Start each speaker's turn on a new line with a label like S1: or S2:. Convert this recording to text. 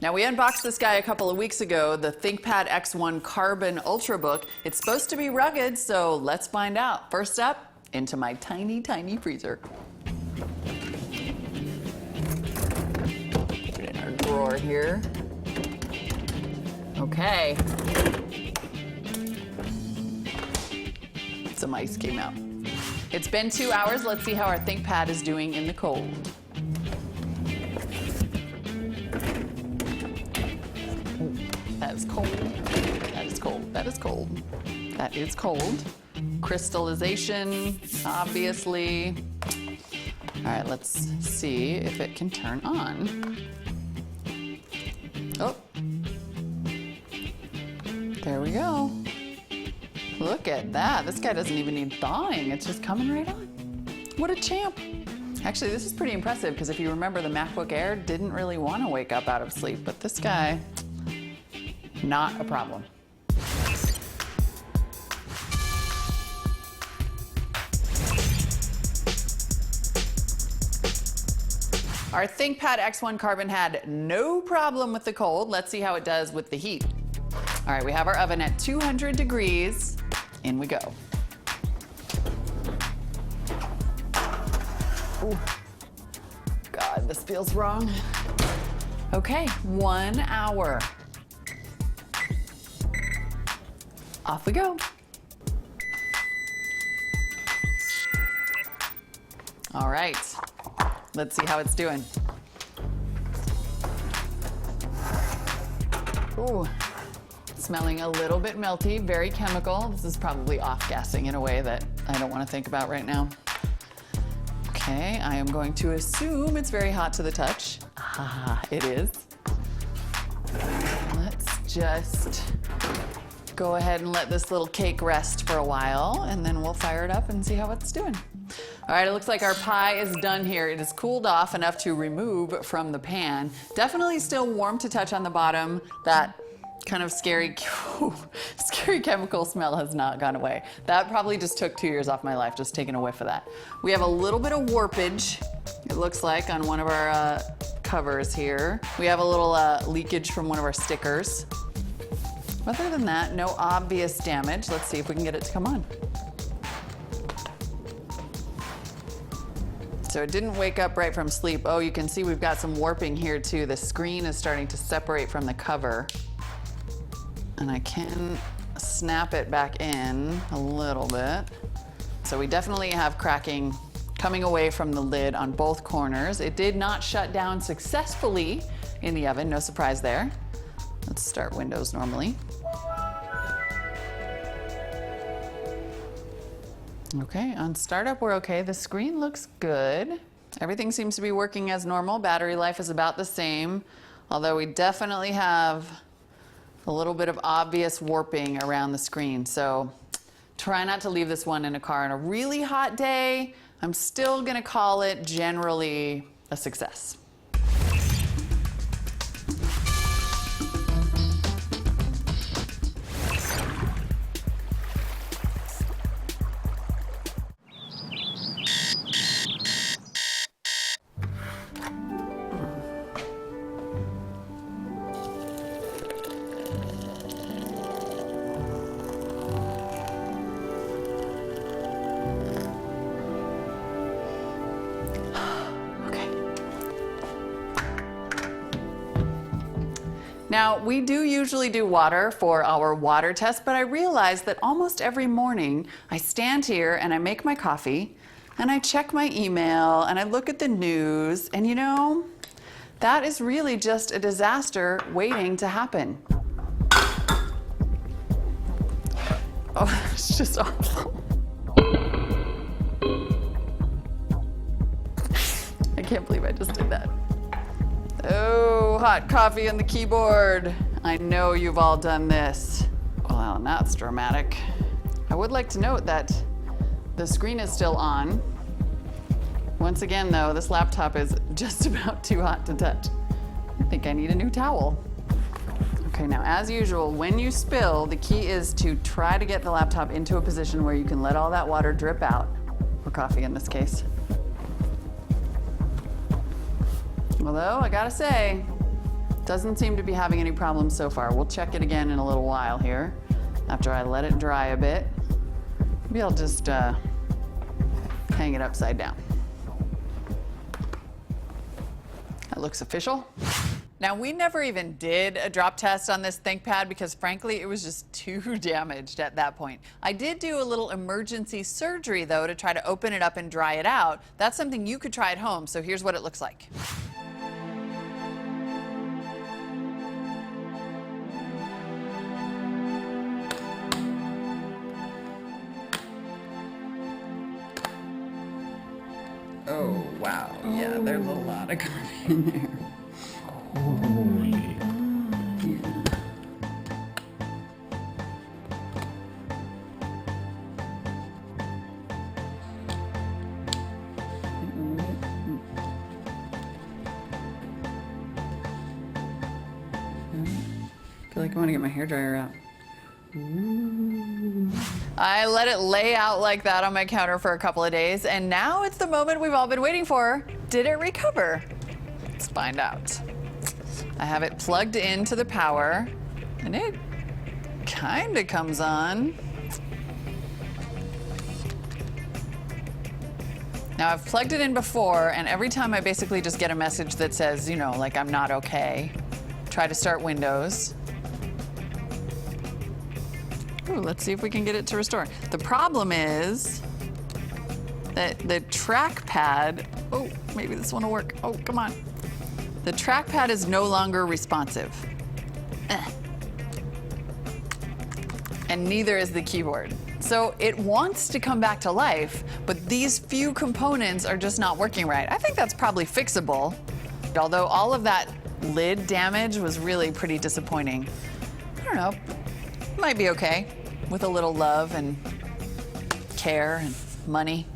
S1: Now, we unboxed this guy a couple of weeks ago, the ThinkPad X1 Carbon Ultrabook. It's supposed to be rugged, so let's find out. First up, into my tiny, tiny freezer. Put it in our drawer here. Okay. Some ice came out. It's been 2 hours. Let's see how our ThinkPad is doing in the cold. That is cold. That is cold. That is cold. That is cold. Crystallization, obviously. All right, let's see if it can turn on. Oh. There we go. Look at that. This guy doesn't even need thawing. It's just coming right on. What a champ. Actually, this is pretty impressive because if you remember, the MacBook Air didn't really want to wake up out of sleep, but this guy, not a problem. Our ThinkPad X1 Carbon had no problem with the cold. Let's see how it does with the heat. All right, we have our oven at 200 degrees. In we go. Ooh. God, this feels wrong. Okay, 1 hour. Off we go. All right, let's see how it's doing. Ooh. Smelling a little bit melty, very chemical. This is probably off-gassing in a way that I don't want to think about right now. Okay, I am going to assume it's very hot to the touch. Ah, it is. Let's just go ahead and let this little cake rest for a while, and then we'll fire it up and see how it's doing. All right, it looks like our pie is done here. It is cooled off enough to remove from the pan. Definitely still warm to touch on the bottom. That kind of scary chemical smell has not gone away. That probably just took 2 years off my life, just taking a whiff of that. We have a little bit of warpage, it looks like, on one of our covers here. We have a little leakage from one of our stickers. Other than that, no obvious damage. Let's see if we can get it to come on. So it didn't wake up right from sleep. Oh, you can see we've got some warping here too. The screen is starting to separate from the cover. And I can snap it back in a little bit. So we definitely have cracking coming away from the lid on both corners. It did not shut down successfully in the oven, no surprise there. Let's start Windows normally. Okay, on startup we're okay. The screen looks good. Everything seems to be working as normal. Battery life is about the same, although we definitely have a little bit of obvious warping around the screen. So try not to leave this one in a car on a really hot day. I'm still gonna call it generally a success. Now, we do usually do water for our water test, but I realized that almost every morning I stand here and I make my coffee and I check my email and I look at the news, and you know, that is really just a disaster waiting to happen. Oh, it's just awful. I can't believe I just did that. Oh, hot coffee on the keyboard. I know you've all done this. Well, that's dramatic. I would like to note that the screen is still on. Once again, though, this laptop is just about too hot to touch. I think I need a new towel. Okay, now as usual, when you spill, the key is to try to get the laptop into a position where you can let all that water drip out, or coffee in this case. Although, I gotta say, Doesn't seem to be having any problems so far. We'll check it again in a little while here after I let it dry a bit. Maybe I'll just hang it upside down. That looks official. Now, we never even did a drop test on this ThinkPad because, frankly, it was just too damaged at that point. I did do a little emergency surgery, though, to try to open it up and dry it out. That's something you could try at home, so here's what it looks like. Oh, wow. Yeah, there's a lot of gum in there. I feel like I want to get my hairdryer out. I let it lay out like that on my counter for a couple of days, and now it's the moment we've all been waiting for. Did it recover? Let's find out. I have it plugged into the power, and it kind of comes on. Now, I've plugged it in before, and every time I basically just get a message that says, you know, like I'm not okay. Try to start Windows. Ooh, let's see if we can get it to restore. The problem is that the trackpad, oh, maybe this one will work. Oh, come on. The trackpad is no longer responsive. And neither is the keyboard. So it wants to come back to life, but these few components are just not working right. I think that's probably fixable, although all of that lid damage was really pretty disappointing. I don't know, might be okay with a little love and care and money.